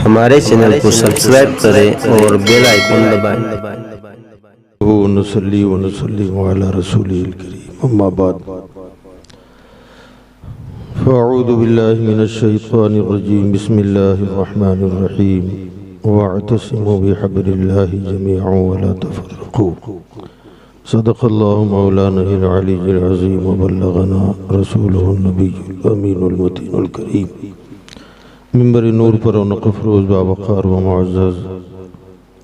ہمارے چینل کو سبسکرائب کریں اور بیل آئیکن دبائیں۔ ونصلي ونسلم على رسوله الكريم اما بعد فاعوذ بالله من الشيطان الرجيم بسم الله الرحمن الرحيم واعتصموا بحبل الله جميعا ولا تفرقوا صدق الله مولانا العلي العظيم وبلغنا رسوله النبي الامين المتين الكريم منبر نور پر رونق افروز باوقار و معزز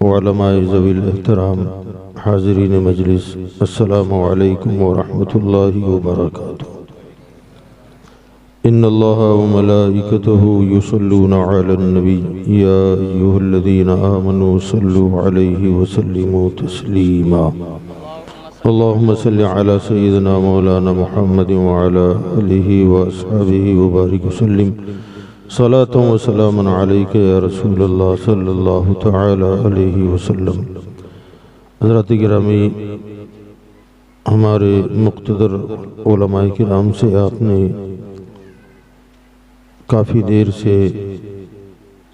علماء ذوی الاحترام حاضرین مجلس السلام علیکم ورحمۃ اللہ وبرکاتہ۔ ان اللہ وملائکتہ یصلون علی النبی یا ایھا الذین آمنوا صلوا علیہ وسلموا تسلیما۔ اللہم صل علی سیدنا مولانا محمد وعلی آلہ واصحابہ وبارک وسلم صلاۃ و سلام علیک یا رسول اللہ صلی اللہ تعالی علیہ وسلم۔ حضرات گرامی، ہمارے مقتدر علماء کرام سے آپ نے کافی دیر سے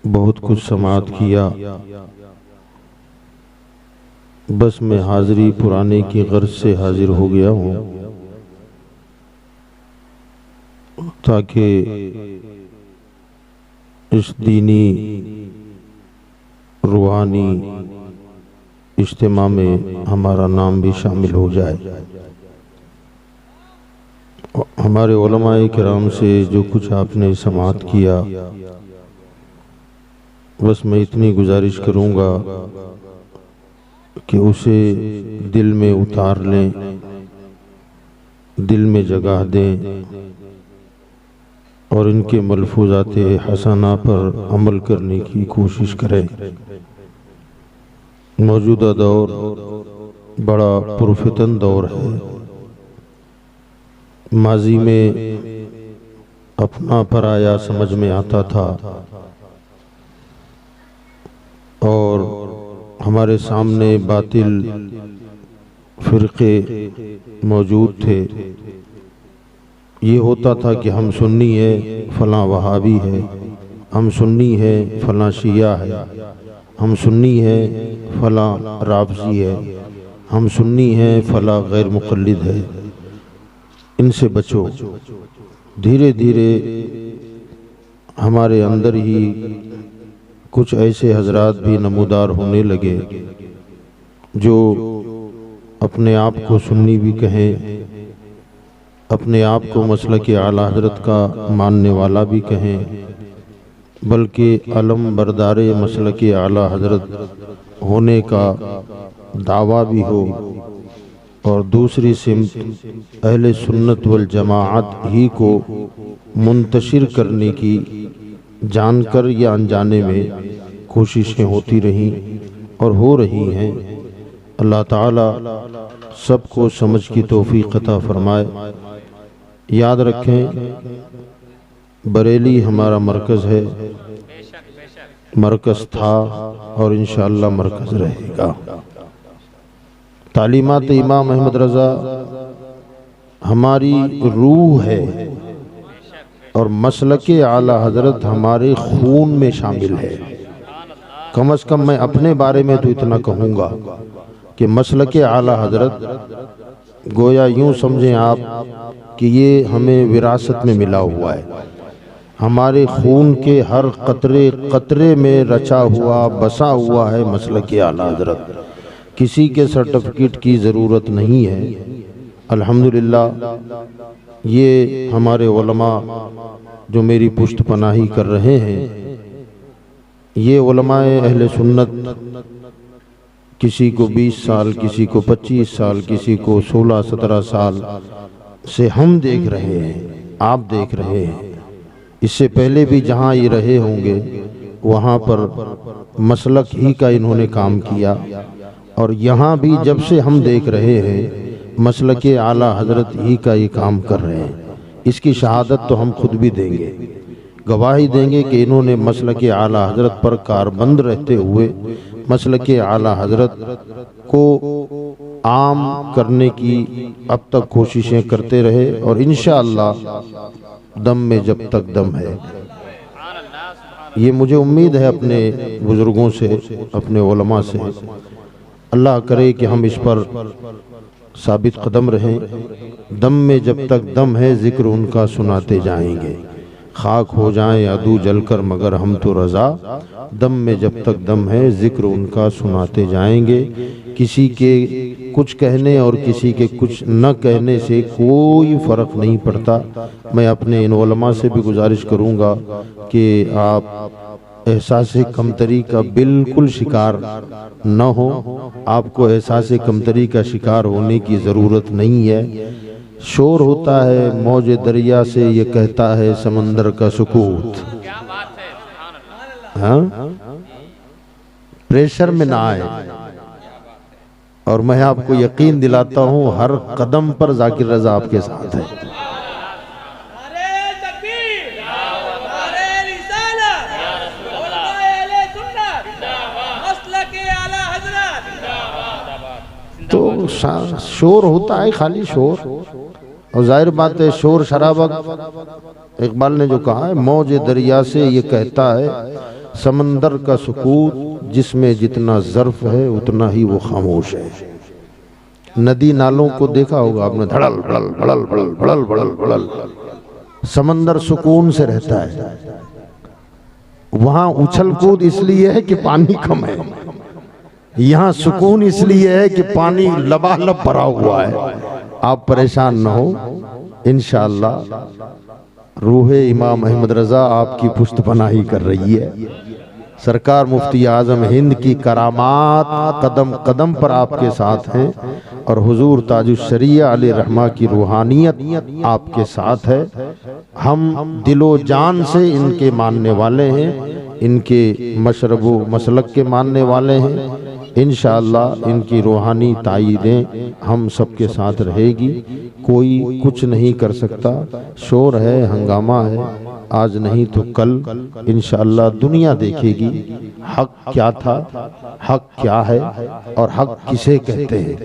بہت کچھ سماعت کیا، بس میں حاضری پرانے کی غرض سے حاضر ہو گیا ہوں تاکہ اس دینی روحانی اجتماع میں ہمارا نام بھی شامل ہو جائے۔ ہمارے علماء کرام سے جو کچھ آپ نے سماعت کیا، بس میں اتنی گزارش کروں گا کہ اسے دل میں اتار لیں، دل میں جگہ دیں اور ان کے ملفوظات حسنہ پر عمل کرنے کی کوشش کریں۔ موجودہ دور بڑا پرفتن دور ہے۔ ماضی میں اپنا پرایا سمجھ میں آتا تھا اور ہمارے سامنے باطل فرقے موجود تھے۔ یہ ہوتا تھا کہ ہم سنی ہیں، فلاں وہابی ہے، ہم سنی ہیں، فلاں شیعہ ہے، ہم سنی ہیں، فلاں رافضی ہے، ہم سنی ہیں، فلاں غیر مقلد ہے۔ ان سے بچو۔ دھیرے دھیرے ہمارے اندر ہی کچھ ایسے حضرات بھی نمودار ہونے لگے جو اپنے آپ کو سنی بھی کہیں، اپنے آپ کو مسلک اعلی حضرت کا ماننے والا بھی کہیں، بلکہ علم بردار مسلک اعلی حضرت ہونے کا دعویٰ بھی ہو، اور دوسری سمت اہل سنت والجماعت ہی کو منتشر کرنے کی جان کر یا انجانے میں کوششیں ہوتی رہیں اور ہو رہی ہیں۔ اللہ تعالی سب کو سمجھ کی توفیق عطا فرمائے۔ یاد رکھیں، بریلی ہمارا مرکز ہے، مرکز تھا اور انشاءاللہ مرکز رہے گا۔ تعلیمات امام احمد رضا ہماری روح ہے اور مسلک اعلی حضرت ہمارے خون میں شامل ہے۔ کم از کم میں اپنے بارے میں تو اتنا کہوں گا کہ مسلک اعلی حضرت گویا یوں سمجھیں آپ کہ یہ ہمیں وراثت میں ملا ہوا ہے، ہمارے خون کے ہر قطرے قطرے میں رچا ہوا بسا ہوا ہے مسلک اعلی حضرت۔ کسی کے سرٹیفکیٹ کی ضرورت نہیں ہے۔ الحمدللہ یہ ہمارے علماء جو میری پشت پناہی کر رہے ہیں، یہ علماء اہل سنت کسی کو 20 سال، کسی کو 25 سال، کسی کو 16-17 سال سے ہم دیکھ رہے ہیں، آپ دیکھ رہے ہیں۔ اس سے پہلے بھی جہاں یہ رہے ہوں گے وہاں پر مسلک ہی کا انہوں نے کام کیا، اور یہاں بھی جب سے ہم دیکھ رہے ہیں مسلک اعلی حضرت ہی کا یہ کام کر رہے ہیں۔ اس کی شہادت تو ہم خود بھی دیں گے، گواہی دیں گے کہ انہوں نے مسلک اعلی حضرت پر کاربند رہتے ہوئے مسلک اعلی حضرت کو عام کرنے کی اب تک کوششیں کرتے رہے، اور انشاءاللہ دم میں جب تک دم ہے۔ یہ مجھے امید ہے اپنے بزرگوں سے، اپنے علماء سے، اللہ کرے کہ ہم اس پر ثابت قدم رہیں۔ دم میں جب تک دم ہے ذکر ان کا سناتے جائیں گے، خاک ہو جائیں عدو جل کر مگر ہم تو رضا، دم میں جب تک دم ہے ذکر ان کا سناتے جائیں گے۔ کسی کے کچھ کہنے اور کسی کے کچھ نہ کہنے سے کوئی فرق نہیں پڑتا۔ میں اپنے ان علماء سے بھی گزارش کروں گا کہ آپ احساس کمتری کا بالکل شکار نہ ہو، آپ کو احساس کمتری کا شکار ہونے کی ضرورت نہیں ہے۔ شور ہوتا ہے موج دریا سے، یہ کہتا ہے سمندر کا سکوت، ہاں پریشر میں نہ آئے۔ اور میں آپ کو یقین دلاتا ہوں ہر قدم پر ذاکر رضا آپ کے ساتھ ہے۔ تو شور ہوتا ہے خالی شور، اور ظاہر بات ہے شور شرابہ، اقبال نے جو کہا ہے موج دریا سے یہ کہتا ہے سمندر کا سکوت، جس میں جتنا ظرف ہے اتنا ہی وہ خاموش ہے۔ ندی نالوں کو دیکھا ہوگا آپ نے، دھڑل بڑل بڑل بڑل بڑل بڑل بڑل، سمندر سکون سے رہتا ہے۔ وہاں اچھل کود اس لیے ہے کہ پانی کم ہے، یہاں سکون اس لیے ہے کہ پانی لبالب بھرا ہوا ہے۔ آپ پریشان نہ ہو، انشاءاللہ روح امام احمد رضا آپ کی پشت پناہی کر رہی ہے۔ سرکار مفتی اعظم ہند کی کرامات قدم قدم پر آپ کے ساتھ ہیں، اور حضور تاج الشریعہ علیہ رحمہ کی روحانیت آپ کے ساتھ ہے۔ ہم دل و جان سے ان کے ماننے والے ہیں، ان کے مشرب و مسلک کے ماننے والے ہیں۔ انشاءاللہ ان کی روحانی تائیدیں ہم سب کے ساتھ رہے گی، کوئی کچھ نہیں کر سکتا۔ شور ہے، ہنگامہ ہے، آج نہیں تو کل انشاءاللہ دنیا دیکھے گی حق کیا تھا، حق کیا ہے، اور حق کسے کہتے ہیں۔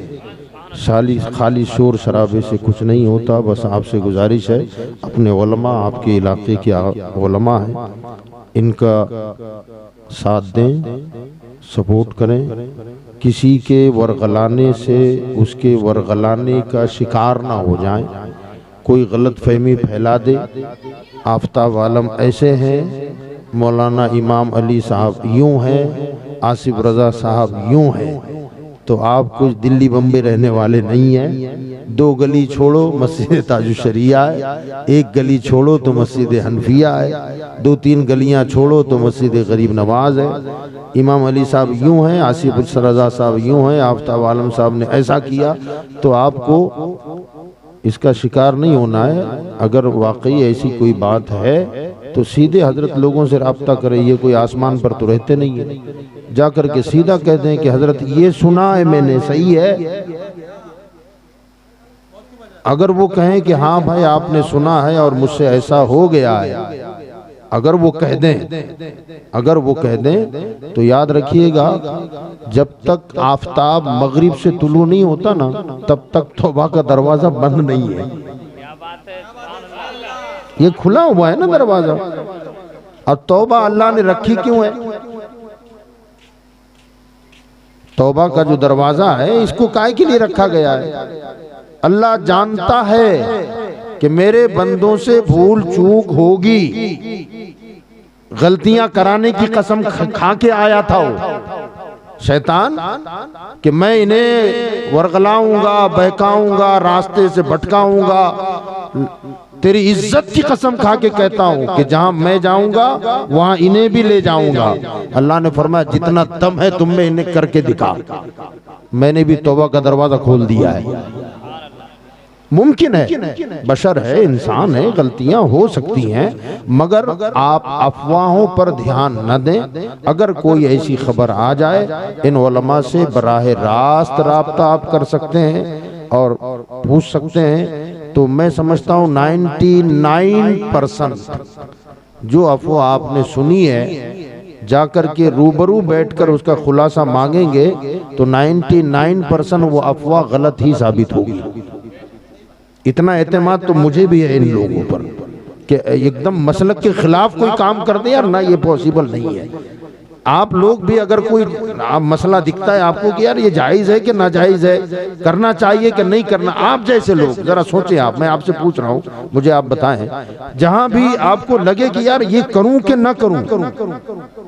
خالی شور شرابے سے کچھ نہیں ہوتا۔ بس آپ سے گزارش ہے، اپنے علماء، آپ کے علاقے کے علماء ہیں، ان کا ساتھ دیں، سپورٹ کریں۔ کسی کے ورغلانے سے اس کے ورغلانے کا شکار نہ ہو جائیں، کوئی غلط فہمی پھیلا دے۔ آفتاب عالم ایسے ہیں، مولانا امام علی صاحب یوں ہیں، آصف رضا صاحب یوں ہیں، تو آپ کچھ دلی بمبے رہنے والے نہیں ہیں۔ دو گلی چھوڑو مسجد تاج الشریعہ ہے، ایک گلی چھوڑو تو مسجد حنفیہ ہے، دو تین گلیاں چھوڑو تو مسجد غریب نواز ہے۔ امام علی صاحب یوں ہیں، آصف رضا صاحب یوں ہیں، آفتاب عالم صاحب نے ایسا کیا، تو آپ کو اس کا شکار نہیں ہونا ہے۔ اگر واقعی ایسی کوئی بات ہے تو سیدھے حضرت لوگوں سے رابطہ کریں، یہ کوئی آسمان پر تو رہتے نہیں ہیں، جا کر کے سیدھا کہتے ہیں کہ حضرت یہ سنا ہے میں نے، صحیح ہے۔ اگر وہ کہیں کہ ہاں بھائی آپ نے سنا ہے اور مجھ سے ایسا ہو گیا ہے، اگر وہ کہہ دیں تو یاد رکھیے گا جب تک آفتاب مغرب سے طلوع نہیں ہوتا نا، تب تک توبہ کا دروازہ بند نہیں ہے۔ یہ کھلا ہوا ہے نا دروازہ، اور توبہ اللہ نے رکھی کیوں ہے؟ توبہ کا جو دروازہ ہے اس کو کائے کے لیے رکھا گیا ہے؟ اللہ جانتا ہے کہ میرے بندوں سے بھول چوک ہوگی، غلطیاں کرانے کی قسم کھا کے آیا تھا وہ شیطان کہ میں انہیں ورغلاؤں گا، بہکاؤں گا، راستے سے بھٹکاؤں گا۔ تیری عزت کی قسم کھا کے کہتا ہوں کہ جہاں میں جاؤں گا وہاں انہیں بھی لے جاؤں گا۔ اللہ نے فرمایا جتنا دم ہے تم میں انہیں کر کے دکھا۔ میں نے بھی توبہ کا دروازہ کھول دیا ہے۔ ممکن ہے، بشر ہے، انسان ہے، غلطیاں ہو سکتی ہیں، مگر آپ افواہوں پر دھیان نہ دیں۔ اگر کوئی ایسی خبر آ جائے ان علماء سے براہ راست رابطہ آپ کر سکتے ہیں اور پوچھ سکتے ہیں۔ تو میں سمجھتا ہوں 99% جو افواہ آپ نے سنی ہے جا کر کے روبرو بیٹھ کر اس کا خلاصہ مانگیں گے تو 99% وہ افواہ غلط ہی ثابت ہوگی۔ اتنا اعتماد تو مجھے بھی ہے ان لوگوں پر کہ ایک دم مسلک کے خلاف کوئی کام کر دے یار، نہ یہ پاسبل نہیں ہے۔ آپ لوگ بھی اگر کوئی مسئلہ دکھتا ہے آپ کو کہ یار یہ جائز ہے کہ ناجائز ہے، کرنا چاہیے کہ نہیں کرنا، آپ جیسے لوگ ذرا سوچیں، میں آپ سے پوچھ رہا ہوں، مجھے آپ بتائیں، جہاں بھی آپ کو لگے کہ یار یہ کروں کہ نہ کروں،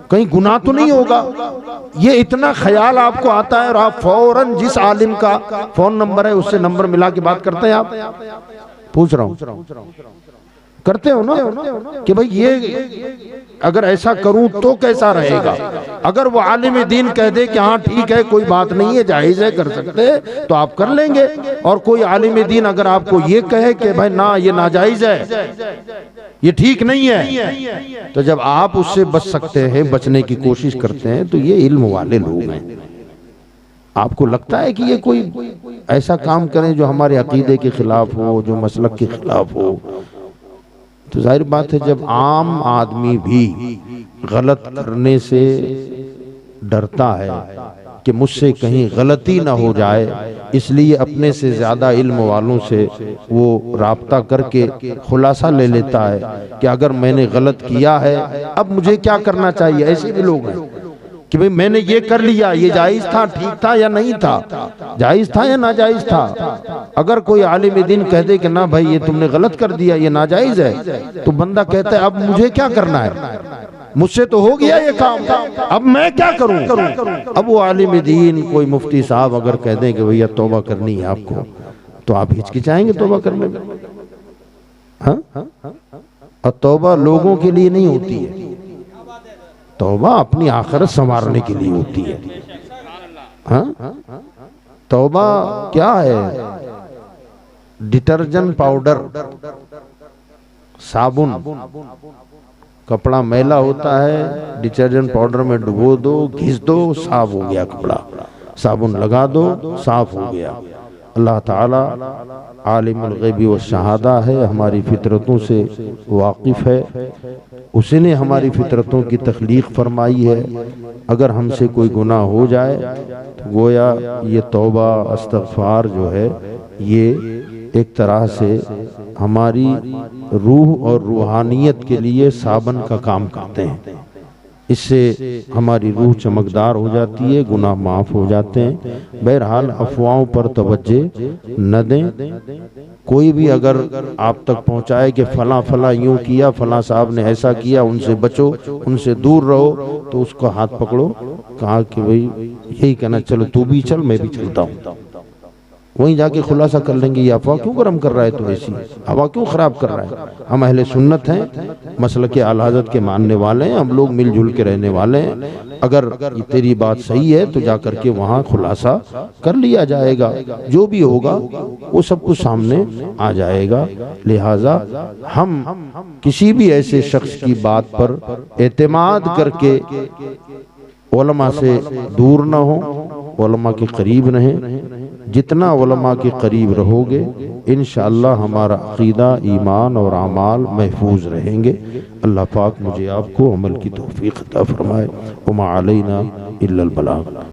کہیں گناہ تو نہیں ہوگا، یہ اتنا خیال آپ کو آتا ہے اور آپ فوراً جس عالم کا فون نمبر ہے اس سے نمبر ملا کے بات کرتے ہیں، آپ پوچھ رہا ہوں کرتے ہو نا کہ بھئی یہ اگر ایسا کروں تو کیسا رہے گا؟ اگر وہ عالم دین کہہ دے کہ ہاں ٹھیک ہے کوئی بات نہیں ہے، جائز ہے، کر سکتے تو آپ کر لیں گے، اور کوئی عالم دین اگر آپ کو یہ کہے کہ بھائی نہ یہ ناجائز ہے، یہ ٹھیک نہیں ہے، تو جب آپ اس سے بچ سکتے ہیں، بچنے کی کوشش کرتے ہیں، تو یہ علم والے لوگ ہیں۔ آپ کو لگتا ہے کہ یہ کوئی ایسا کام کریں جو ہمارے عقیدے کے خلاف ہو، جو مسلک کے خلاف ہو، تو ظاہر بات ہے جب عام آدمی بھی غلط کرنے سے ڈرتا ہے کہ مجھ سے کہیں غلطی نہ ہو جائے، اس لیے اپنے سے زیادہ علم والوں سے وہ رابطہ کر کے خلاصہ لے لیتا ہے کہ اگر میں نے غلط کیا ہے اب مجھے کیا کرنا چاہیے۔ ایسے بھی لوگ ہیں کہ بھئی میں نے یہ کر لیا، یہ جائز تھا، ٹھیک تھا یا نہیں تھا، جائز تھا یا ناجائز تھا۔ اگر کوئی عالم دین کہہ دے کہ نہ بھائی یہ تم نے غلط کر دیا، یہ ناجائز ہے، تو بندہ کہتا ہے اب مجھے کیا کرنا ہے، مجھ سے تو ہو گیا یہ کام، اب میں کیا کروں۔ اب وہ عالم دین کوئی مفتی صاحب اگر کہہ دیں کہ بھئی توبہ کرنی ہے آپ کو، تو آپ ہچکچائیں گے توبہ کرنے میں؟ ہاں، اور توبہ لوگوں کے لیے نہیں ہوتی ہے، توبہ اپنی آخرت سنوارنے کے لیے ہوتی ہے۔ ہاں، توبہ کیا ہے؟ ڈٹرجنٹ پاؤڈر، صابن، کپڑا میلا ہوتا ہے، ڈٹرجنٹ پاؤڈر میں ڈبو دو، گھس دو، صاف ہو گیا کپڑا، صابن لگا دو، صاف ہو گیا۔ اللہ تعالی عالم الغیب والشہادہ ہے، ہماری فطرتوں سے واقف ہے، اسی نے ہماری فطرتوں کی تخلیق فرمائی ہے۔ اگر ہم سے کوئی گناہ ہو جائے تو گویا یہ توبہ استغفار جو ہے یہ ایک طرح سے ہماری روح اور روحانیت کے لیے صابن کا کام کرتے ہیں، اس سے ہماری روح چمکدار ہو جاتی ہے، گناہ معاف ہو جاتے ہیں۔ بہرحال افواہوں پر توجہ نہ دیں، کوئی بھی اگر آپ تک پہنچائے کہ فلاں فلاں یوں کیا، فلاں صاحب نے ایسا کیا، ان سے بچو، ان سے دور رہو، تو اس کو ہاتھ پکڑو، کہا کہ بھئی یہی کہنا چلو تو بھی چل میں بھی چلتا ہوں، وہیں جا کے خلاصہ کر لیں گے یہ افواہ کیوں گرم کر رہا ہے، تو ایسی ہوا کیوں خراب کر رہا ہے۔ ہم اہل سنت ہیں، مسلک اعلی حضرت کے ماننے والے ہیں، ہم لوگ مل جل کے رہنے والے ہیں، اگر تیری بات صحیح ہے تو جا کر کے وہاں خلاصہ کر لیا جائے گا، جو بھی ہوگا وہ سب کچھ سامنے آ جائے گا۔ لہٰذا ہم کسی بھی ایسے شخص کی بات پر اعتماد کر کے علماء سے دور نہ ہوں، علماء کے قریب رہیں، جتنا علماء کے قریب رہو گے انشاءاللہ ہمارا عقیدہ، ایمان اور اعمال محفوظ رہیں گے۔ اللہ پاک مجھے آپ کو عمل کی توفیق عطا فرمائے۔ وما علینا الا البلاغ۔